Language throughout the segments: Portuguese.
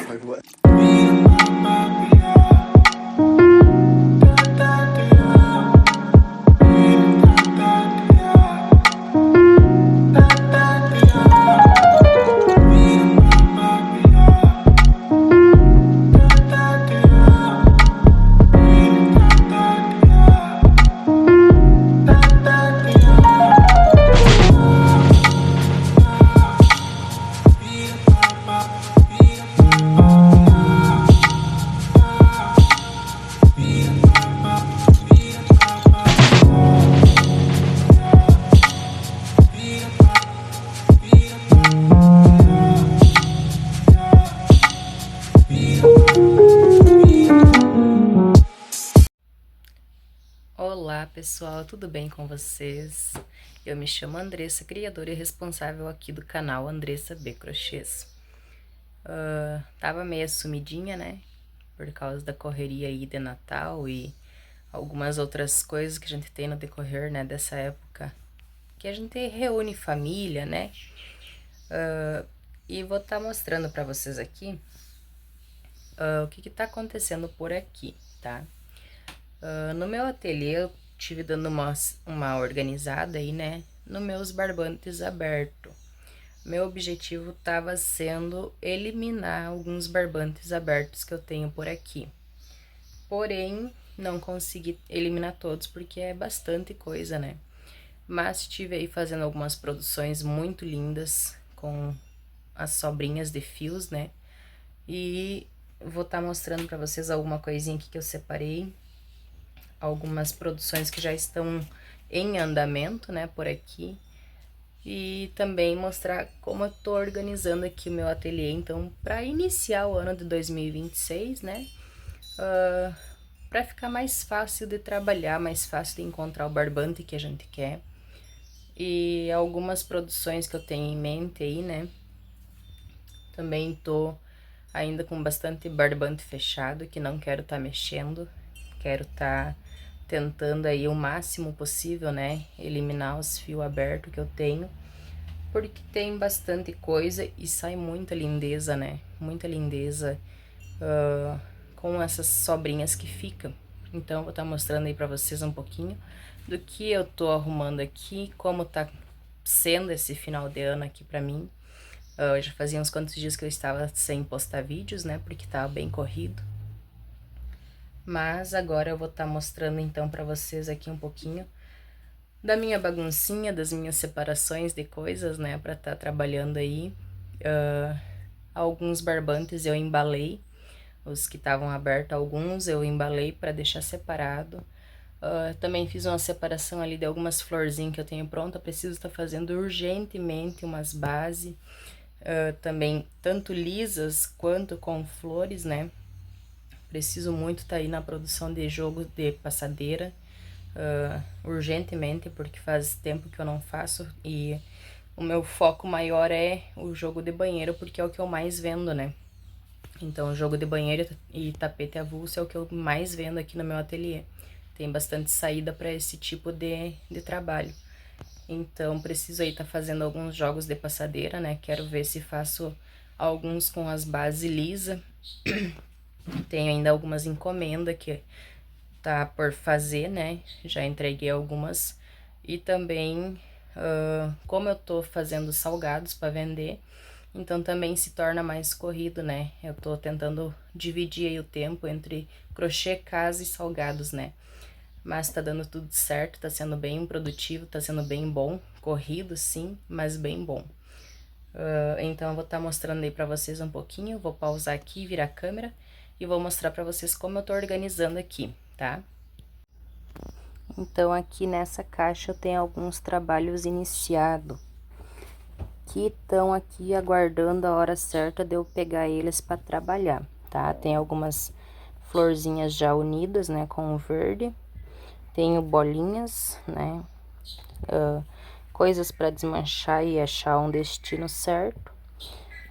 my voice. Olá pessoal, tudo bem com vocês? Eu me chamo Andressa, criadora e responsável aqui do canal Andressa B Crochês. Tava meio sumidinha, né? Por causa da correria aí de Natal e algumas outras coisas que a gente tem no decorrer, né, dessa época. Que a gente reúne família, né? E vou estar mostrando pra vocês aqui o que tá acontecendo por aqui, tá? No meu ateliê eu tive dando uma organizada aí, né, nos meus barbantes abertos. Meu objetivo estava sendo eliminar alguns barbantes abertos que eu tenho por aqui. Porém, não consegui eliminar todos porque é bastante coisa, né? Mas estive aí fazendo algumas produções muito lindas com as sobrinhas de fios, né? E vou estar mostrando para vocês alguma coisinha aqui que eu separei. Algumas produções que já estão em andamento, né, por aqui. E também mostrar como eu tô organizando aqui o meu ateliê, então, para iniciar o ano de 2026, né, para ficar mais fácil de trabalhar, mais fácil de encontrar o barbante que a gente quer. E algumas produções que eu tenho em mente aí, né, também tô ainda com bastante barbante fechado, que não quero tá mexendo, quero tá tentando aí o máximo possível, né, eliminar os fios abertos que eu tenho, porque tem bastante coisa e sai muita lindeza, né, muita lindeza com essas sobrinhas que ficam. Então, eu vou estar mostrando aí pra vocês um pouquinho do que eu tô arrumando aqui, como tá sendo esse final de ano aqui pra mim. Já fazia uns quantos dias que eu estava sem postar vídeos, né, porque tava bem corrido. Mas agora eu vou estar mostrando então pra vocês aqui um pouquinho da minha baguncinha, das minhas separações de coisas, né, pra estar trabalhando aí. Alguns barbantes eu embalei, os que estavam abertos, alguns eu embalei pra deixar separado. Também fiz uma separação ali de algumas florzinhas que eu tenho pronta, preciso estar fazendo urgentemente umas bases. Também tanto lisas quanto com flores, né? Preciso muito estar aí na produção de jogo de passadeira, urgentemente, porque faz tempo que eu não faço e o meu foco maior é o jogo de banheiro, porque é o que eu mais vendo, né? Então, o jogo de banheiro e tapete avulso é o que eu mais vendo aqui no meu ateliê. Tem bastante saída para esse tipo de trabalho. Então, preciso aí estar fazendo alguns jogos de passadeira, né? Quero ver se faço alguns com as bases lisas. Tenho ainda algumas encomendas que tá por fazer, né? Já entreguei algumas. E também, como eu tô fazendo salgados para vender, então também se torna mais corrido, né? Eu tô tentando dividir aí o tempo entre crochê, casa e salgados, né? Mas tá dando tudo certo, tá sendo bem produtivo, tá sendo bem bom. Corrido, sim, mas bem bom. Então, eu vou estar mostrando aí pra vocês um pouquinho. Vou pausar aqui, virar a câmera e vou mostrar pra vocês como eu tô organizando aqui, tá? Então, aqui nessa caixa eu tenho alguns trabalhos iniciados, que estão aqui aguardando a hora certa de eu pegar eles para trabalhar, tá? Tem algumas florzinhas já unidas, né, com o verde. Tenho bolinhas, né, coisas para desmanchar e achar um destino certo.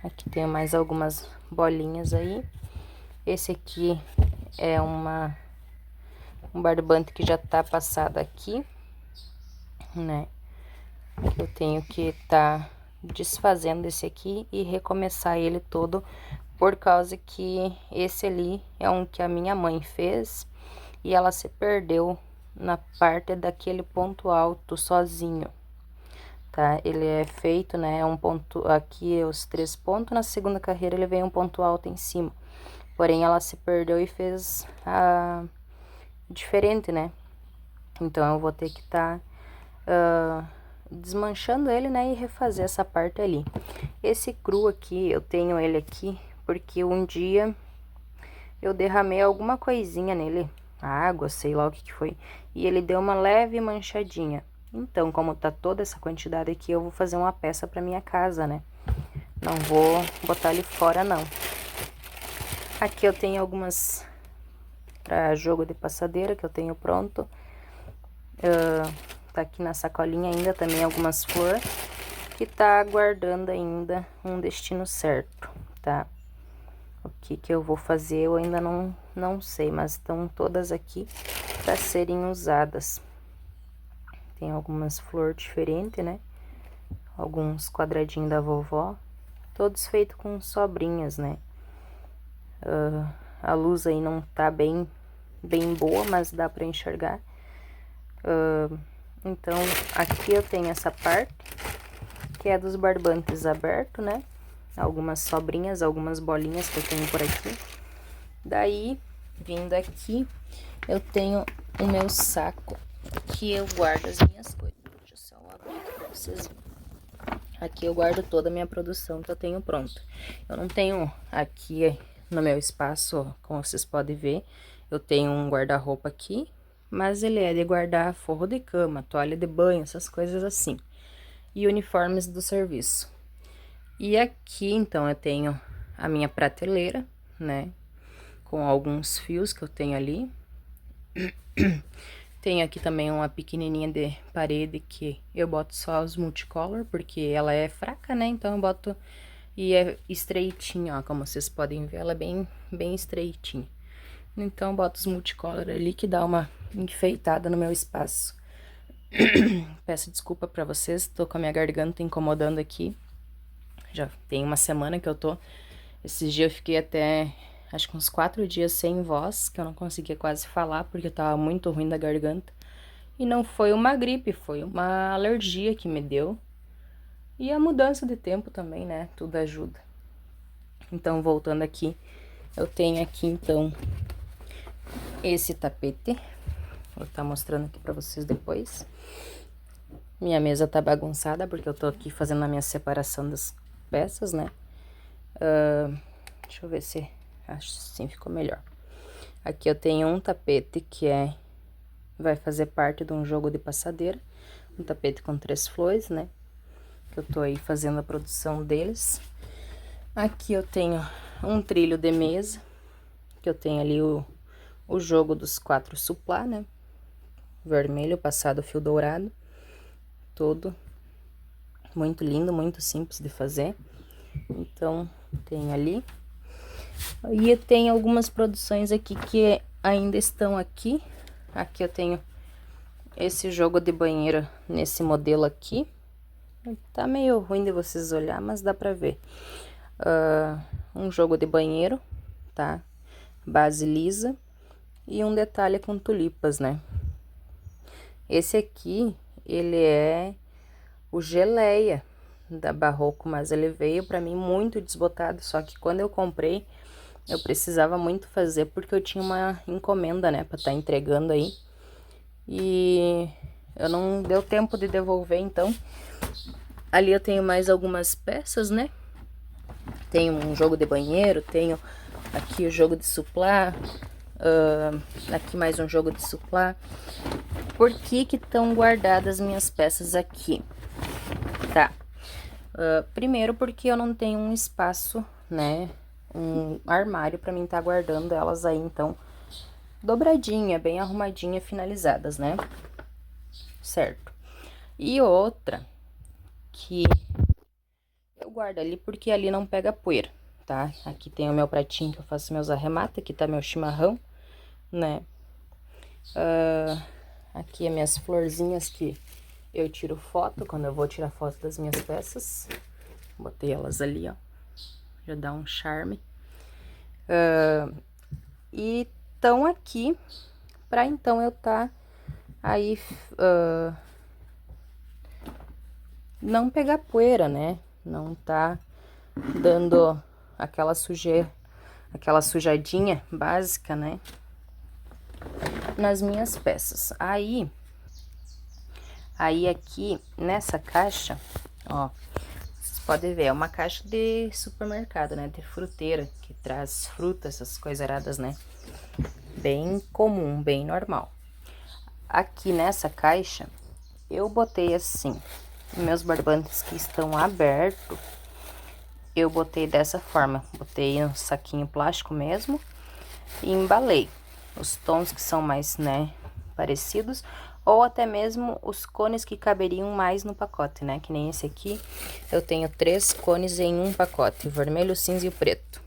Aqui tenho mais algumas bolinhas aí. Esse aqui é um barbante que já tá passado aqui, né? Eu tenho que tá desfazendo esse aqui e recomeçar ele todo por causa que esse ali é um que a minha mãe fez e ela se perdeu na parte daquele ponto alto sozinho, tá? Ele é feito, né, um ponto aqui, os 3 pontos, na segunda carreira ele vem um ponto alto em cima. Porém, ela se perdeu e fez diferente, né? Então, eu vou ter que estar desmanchando ele, né, e refazer essa parte ali. Esse cru aqui, eu tenho ele aqui porque um dia eu derramei alguma coisinha nele, água, sei lá o que foi, e ele deu uma leve manchadinha. Então, como tá toda essa quantidade aqui, eu vou fazer uma peça para minha casa, né? Não vou botar ele fora, não. Aqui eu tenho algumas para jogo de passadeira que eu tenho pronto. Tá aqui na sacolinha ainda também algumas flores que tá aguardando ainda um destino certo, tá? O que eu vou fazer eu ainda não sei, mas estão todas aqui para serem usadas. Tem algumas flores diferentes, né? Alguns quadradinhos da vovó, todos feitos com sobrinhas, né? A luz aí não tá bem boa, mas dá para enxergar. Então, aqui eu tenho essa parte, que é dos barbantes abertos, né? Algumas sobrinhas, algumas bolinhas que eu tenho por aqui. Daí, vindo aqui, eu tenho o meu saco, que eu guardo as minhas coisas. Deixa eu só abrir aqui pra vocês verem. Aqui eu guardo toda a minha produção que eu tenho pronta. Eu não tenho aqui no meu espaço, como vocês podem ver, eu tenho um guarda-roupa aqui, mas ele é de guardar forro de cama, toalha de banho, essas coisas assim. E uniformes do serviço. E aqui, então, eu tenho a minha prateleira, né? Com alguns fios que eu tenho ali. Tenho aqui também uma pequenininha de parede que eu boto só os multicolor, porque ela é fraca, né? Então, eu boto... E é estreitinha, ó, como vocês podem ver, ela é bem estreitinha. Então, eu boto os multicolor ali, que dá uma enfeitada no meu espaço. Peço desculpa pra vocês, tô com a minha garganta incomodando aqui. Já tem uma semana que eu tô... Esses dias eu fiquei até... Acho que uns 4 dias sem voz, que eu não conseguia quase falar, porque eu tava muito ruim da garganta. E não foi uma gripe, foi uma alergia que me deu. E a mudança de tempo também, né? Tudo ajuda. Então, voltando aqui, eu tenho aqui, então, esse tapete. Vou estar mostrando aqui pra vocês depois. Minha mesa tá bagunçada, porque eu tô aqui fazendo a minha separação das peças, né? Deixa eu ver se... Acho que assim ficou melhor. Aqui eu tenho um tapete que vai fazer parte de um jogo de passadeira. Um tapete com 3 flores, né? Que eu tô aí fazendo a produção deles. Aqui eu tenho um trilho de mesa. Que eu tenho ali o jogo dos 4 suplá, né? Vermelho, passado fio dourado. Todo muito lindo, muito simples de fazer. Então, tem ali. E eu tenho algumas produções aqui que ainda estão aqui. Aqui eu tenho esse jogo de banheiro nesse modelo aqui. Tá meio ruim de vocês olhar, mas dá pra ver. Um jogo de banheiro, tá? Base lisa. E um detalhe com tulipas, né? Esse aqui, ele é o geleia da Barroco, mas ele veio pra mim muito desbotado. Só que quando eu comprei... Eu precisava muito fazer porque eu tinha uma encomenda, né, pra estar entregando aí. E eu não deu tempo de devolver, então. Ali eu tenho mais algumas peças, né? Tenho um jogo de banheiro, tenho aqui o jogo de suplá. Aqui mais um jogo de suplá. Por que que estão guardadas minhas peças aqui? Tá. Primeiro porque eu não tenho um espaço, né, um armário pra mim tá guardando elas aí, então, dobradinha, bem arrumadinha, finalizadas, né? Certo. E outra, que eu guardo ali porque ali não pega poeira, tá? Aqui tem o meu pratinho que eu faço meus arremates, aqui tá meu chimarrão, né? Aqui as minhas florzinhas que eu tiro foto, quando eu vou tirar foto das minhas peças. Botei elas ali, ó. Já dá um charme. E estão aqui para então eu tá aí não pegar poeira, né? Não tá dando aquela sujeira, aquela sujadinha básica, né? Nas minhas peças. Aí aqui nessa caixa, ó, vocês podem ver, é uma caixa de supermercado, né? De fruteira, que traz frutas, essas coisas aradas, né? Bem comum, bem normal. Aqui nessa caixa, eu botei assim, meus barbantes que estão abertos, eu botei dessa forma. Botei um saquinho plástico mesmo e embalei os tons que são mais, né, parecidos, ou até mesmo os cones que caberiam mais no pacote, né? Que nem esse aqui, eu tenho 3 cones em um pacote, o vermelho, o cinza e o preto.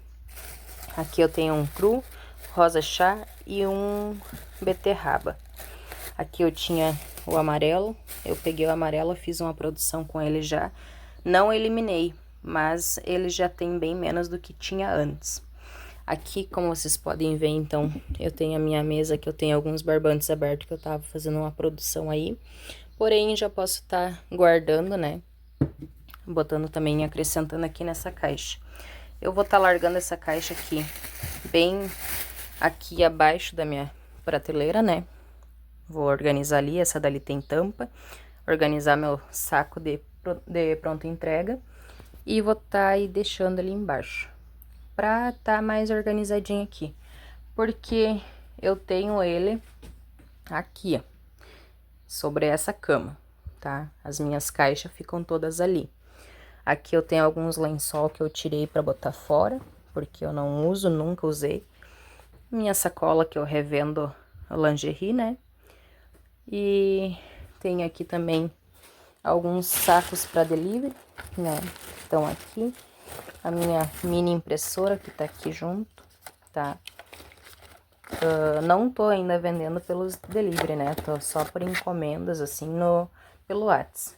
Aqui eu tenho um cru, rosa chá e um beterraba. Aqui eu tinha o amarelo, eu peguei o amarelo, fiz uma produção com ele já. Não eliminei, mas ele já tem bem menos do que tinha antes. Aqui, como vocês podem ver, então, eu tenho a minha mesa, que eu tenho alguns barbantes abertos, que eu tava fazendo uma produção aí. Porém, já posso estar guardando, né? Botando também, acrescentando aqui nessa caixa. Eu vou estar largando essa caixa aqui, bem aqui abaixo da minha prateleira, né? Vou organizar ali, essa dali tem tampa. Organizar meu saco de pronta entrega. E vou estar aí deixando ali embaixo, pra tá mais organizadinho aqui. Porque eu tenho ele aqui, ó, sobre essa cama, tá? As minhas caixas ficam todas ali. Aqui eu tenho alguns lençol que eu tirei pra botar fora, porque eu não uso, nunca usei. Minha sacola que eu revendo lingerie, né? E tem aqui também alguns sacos para delivery, né? Estão aqui. A minha mini impressora que tá aqui junto, tá? Não tô ainda vendendo pelos delivery, né? Tô só por encomendas, assim, pelo Whats.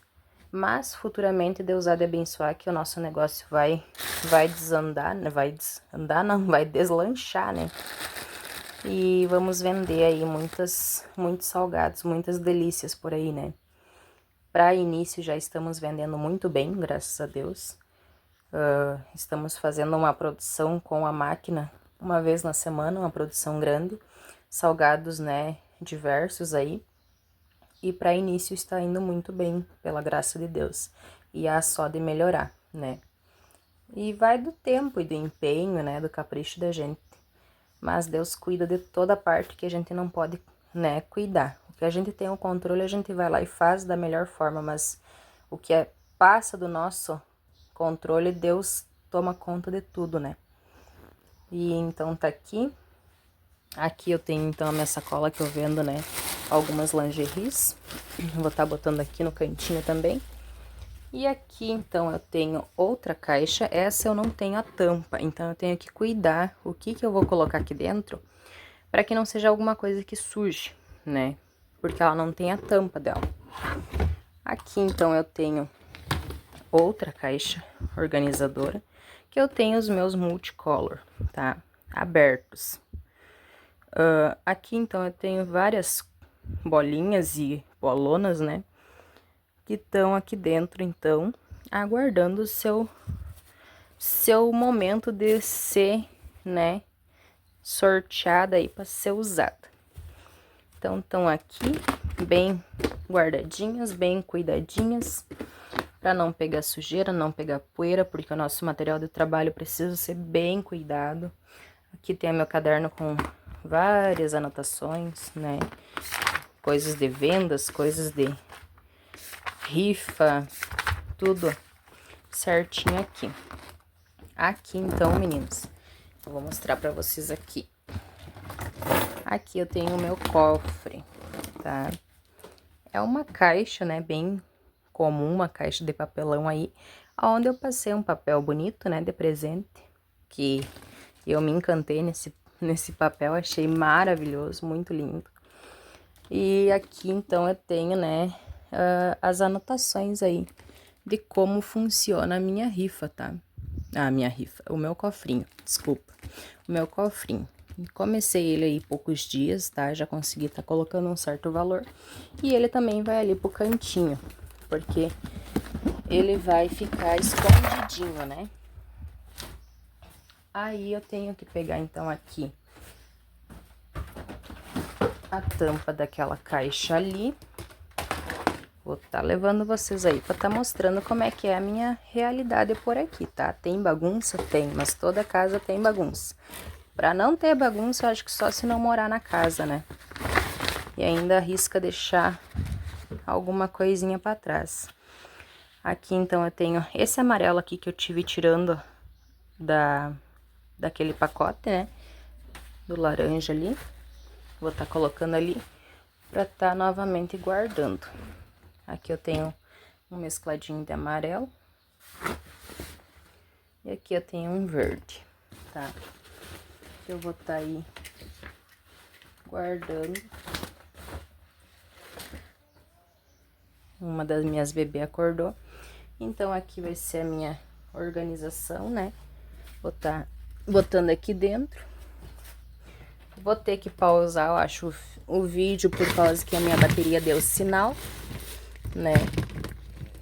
Mas, futuramente, Deus há de abençoar que o nosso negócio vai desandar, né? Vai desandar, não, vai deslanchar, né? E vamos vender aí muitos salgados, muitas delícias por aí, né? Para início, já estamos vendendo muito bem, graças a Deus. Estamos fazendo uma produção com a máquina uma vez na semana, uma produção grande. Salgados, né, diversos aí. E para início está indo muito bem, pela graça de Deus. E há só de melhorar, né? E vai do tempo e do empenho, né, do capricho da gente. Mas Deus cuida de toda parte que a gente não pode, né, cuidar. O que a gente tem o controle, a gente vai lá e faz da melhor forma, mas o que passa do nosso controle, Deus toma conta de tudo, né? E então tá aqui. Aqui eu tenho então a minha sacola que eu vendo, né? Algumas lingeries. Vou estar botando aqui no cantinho também. E aqui então eu tenho outra caixa. Essa eu não tenho a tampa, então eu tenho que cuidar o que eu vou colocar aqui dentro para que não seja alguma coisa que suje, né? Porque ela não tem a tampa dela. Aqui então eu tenho outra caixa organizadora, que eu tenho os meus multicolor, tá? Abertos. Aqui, então, eu tenho várias bolinhas e bolonas, né? Que estão aqui dentro, então, aguardando o seu momento de ser, né? Sorteada aí para ser usada. Então, estão aqui, bem guardadinhas, bem cuidadinhas, para não pegar sujeira, não pegar poeira, porque o nosso material de trabalho precisa ser bem cuidado. Aqui tem o meu caderno com várias anotações, né? Coisas de vendas, coisas de rifa, tudo certinho aqui. Aqui, então, meninos, eu vou mostrar pra vocês aqui. Aqui eu tenho o meu cofre, tá? É uma caixa, né, bem comum, uma caixa de papelão aí, onde eu passei um papel bonito, né, de presente, que eu me encantei nesse papel, achei maravilhoso, muito lindo. E aqui, então, eu tenho, né, as anotações aí de como funciona a minha rifa, tá? A minha rifa, o meu cofrinho, desculpa. o meu cofrinho. Comecei ele aí poucos dias, tá? Já consegui tá colocando um certo valor. E ele também vai ali pro cantinho, porque ele vai ficar escondidinho, né? Aí eu tenho que pegar então aqui a tampa daquela caixa ali. Vou tá levando vocês aí pra tá mostrando como é que é a minha realidade por aqui, tá? Tem bagunça? Tem, mas toda casa tem bagunça. Pra não ter bagunça, eu acho que só se não morar na casa, né? E ainda arrisca deixar alguma coisinha pra trás. Aqui, então, eu tenho esse amarelo aqui que eu tive tirando daquele pacote, né? Do laranja ali. Vou tá colocando ali pra tá novamente guardando. Aqui eu tenho um mescladinho de amarelo. E aqui eu tenho um verde, tá? Eu vou tá aí guardando. Uma das minhas bebês acordou. Então, aqui vai ser a minha organização, né? Vou tá botando aqui dentro. Vou ter que pausar, eu acho, o vídeo por causa que a minha bateria deu sinal, né?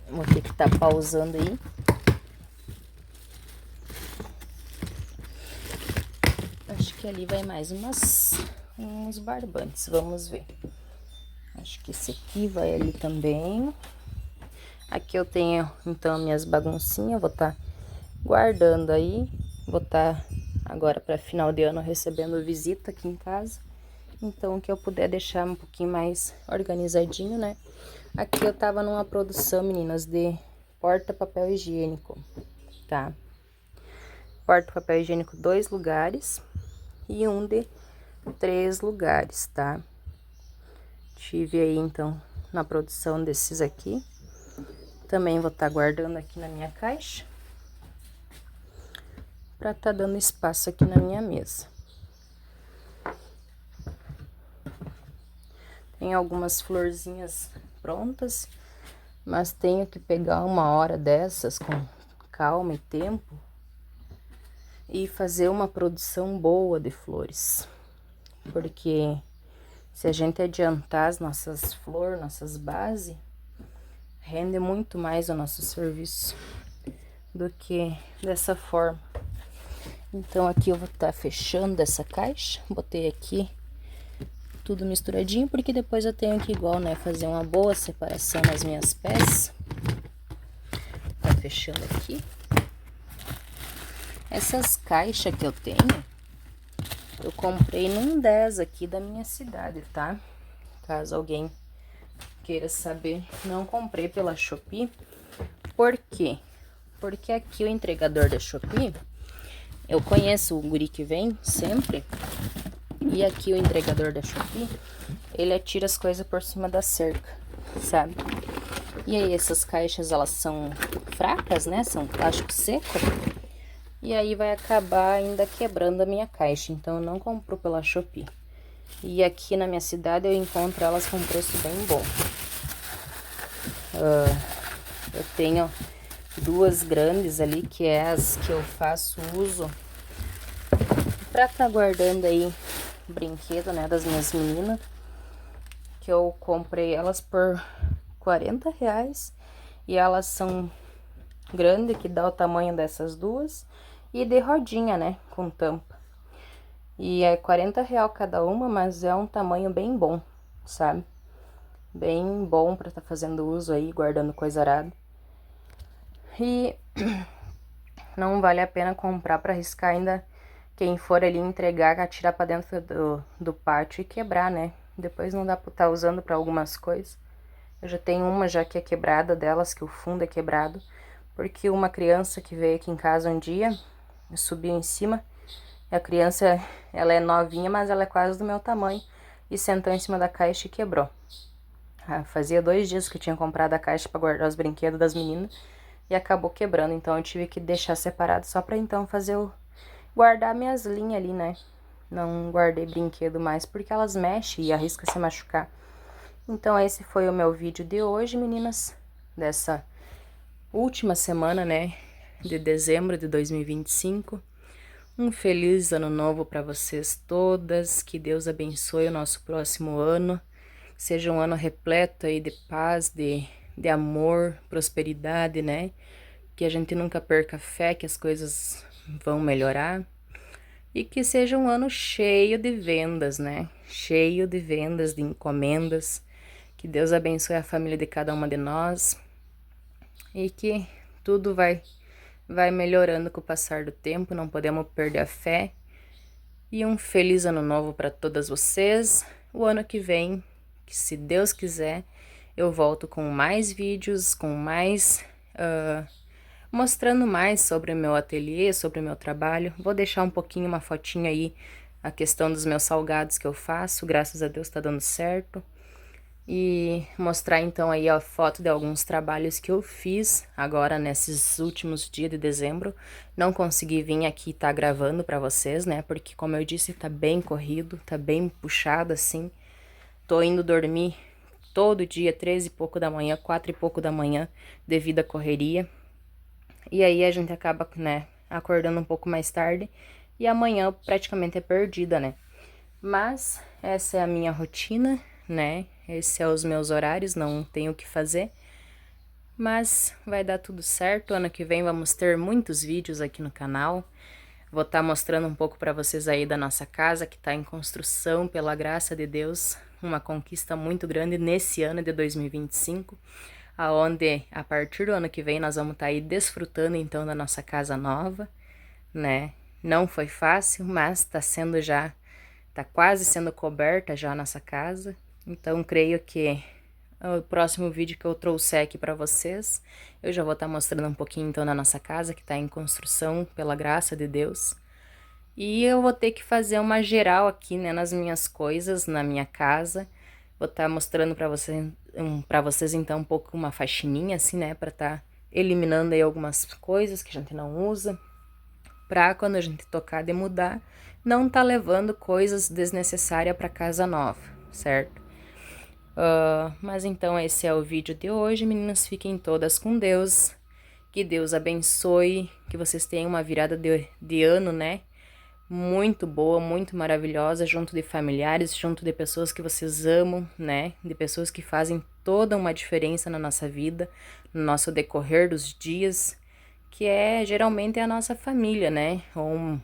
Vou ter que tá pausando aí. Acho que ali vai mais uns barbantes, vamos ver. Acho que esse aqui vai ali também. Aqui eu tenho, então, minhas baguncinhas, vou tá guardando aí. Vou tá agora para final de ano recebendo visita aqui em casa. Então, o que eu puder deixar um pouquinho mais organizadinho, né? Aqui eu tava numa produção, meninas, de porta-papel higiênico, tá? Porta-papel higiênico 2 lugares e um de 3 lugares, tá? Tive aí, então, na produção desses aqui. Também vou estar guardando aqui na minha caixa. Pra tá dando espaço aqui na minha mesa. Tem algumas florzinhas prontas, mas tenho que pegar uma hora dessas com calma e tempo e fazer uma produção boa de flores. Porque se a gente adiantar as nossas flores, nossas bases, rende muito mais o nosso serviço do que dessa forma. Então, aqui eu vou estar fechando essa caixa, botei aqui tudo misturadinho, porque depois eu tenho que igual, né, fazer uma boa separação nas minhas peças. Tá fechando aqui. Essas caixas que eu tenho, eu comprei num 10 aqui da minha cidade, tá? Caso alguém queira saber, não comprei pela Shopee. Por quê? Porque aqui o entregador da Shopee, eu conheço o guri que vem sempre, e aqui o entregador da Shopee, ele atira as coisas por cima da cerca, sabe? E aí essas caixas, elas são fracas, né? São plástico seco, e aí vai acabar ainda quebrando a minha caixa, então eu não compro pela Shopee. E aqui na minha cidade eu encontro elas com preço bem bom. Eu tenho duas grandes ali, que é as que eu faço uso pra tá guardando aí brinquedo, né, das minhas meninas. Que eu comprei elas por R$40. E elas são grandes, que dá o tamanho dessas duas. E de rodinha, né, com tampa. E é R$40 cada uma, mas é um tamanho bem bom, sabe? Bem bom pra tá fazendo uso aí, guardando coisa arada. E não vale a pena comprar pra arriscar ainda quem for ali entregar, atirar pra dentro do pátio e quebrar, né? Depois não dá pra estar usando pra algumas coisas. Eu já tenho uma já que é quebrada delas, que o fundo é quebrado. Porque uma criança que veio aqui em casa um dia, subiu em cima. E a criança, ela é novinha, mas ela é quase do meu tamanho. E sentou em cima da caixa e quebrou. Fazia 2 dias que eu tinha comprado a caixa pra guardar os brinquedos das meninas. E acabou quebrando, então eu tive que deixar separado só pra então fazer guardar minhas linhas ali, né? Não guardei brinquedo mais porque elas mexem e arrisca se machucar. Então esse foi o meu vídeo de hoje, meninas. Dessa última semana, né? De dezembro de 2025. Um feliz ano novo para vocês todas, que Deus abençoe o nosso próximo ano, seja um ano repleto aí de paz, de amor, prosperidade, né? Que a gente nunca perca a fé que as coisas vão melhorar e que seja um ano cheio de vendas, né? Cheio de vendas, de encomendas, que Deus abençoe a família de cada uma de nós e que tudo vai melhorando com o passar do tempo, não podemos perder a fé. E um feliz ano novo para todas vocês. O ano que vem, que se Deus quiser, eu volto com mais vídeos, com mais mostrando mais sobre o meu ateliê, sobre o meu trabalho. Vou deixar um pouquinho uma fotinha aí, a questão dos meus salgados que eu faço, graças a Deus tá dando certo. E mostrar então aí a foto de alguns trabalhos que eu fiz agora nesses últimos dias de dezembro. Não consegui vir aqui tá gravando para vocês, né? Porque como eu disse, tá bem corrido, tá bem puxado assim. Tô indo dormir todo dia, 13 e pouco da manhã, 4 e pouco da manhã, devido à correria. E aí a gente acaba, né, acordando um pouco mais tarde e amanhã praticamente é perdida, né? Mas essa é a minha rotina, né? Esses são os meus horários, não tenho o que fazer. Mas vai dar tudo certo. Ano que vem vamos ter muitos vídeos aqui no canal. Vou estar mostrando um pouco para vocês aí da nossa casa que está em construção, pela graça de Deus. Uma conquista muito grande nesse ano de 2025. Aonde a partir do ano que vem nós vamos estar aí desfrutando então da nossa casa nova, né? Não foi fácil, mas tá sendo já, tá quase sendo coberta já a nossa casa. Então creio que o próximo vídeo que eu trouxer aqui para vocês, eu já vou estar mostrando um pouquinho então da nossa casa que tá em construção pela graça de Deus. E eu vou ter que fazer uma geral aqui, né, nas minhas coisas, na minha casa. Vou estar mostrando para vocês então um pouco uma faxininha assim, né, para estar eliminando aí algumas coisas que a gente não usa, para quando a gente tocar de mudar, não tá levando coisas desnecessárias para casa nova, certo? Mas então esse é o vídeo de hoje, meninas, fiquem todas com Deus, que Deus abençoe, que vocês tenham uma virada de ano, né, muito boa, muito maravilhosa, junto de familiares, junto de pessoas que vocês amam, né? De pessoas que fazem toda uma diferença na nossa vida, no nosso decorrer dos dias, que é geralmente a nossa família, né? Ou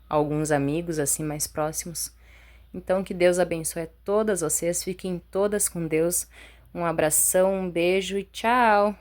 alguns amigos assim mais próximos. Então que Deus abençoe todas vocês, fiquem todas com Deus. Um abração, um beijo e tchau!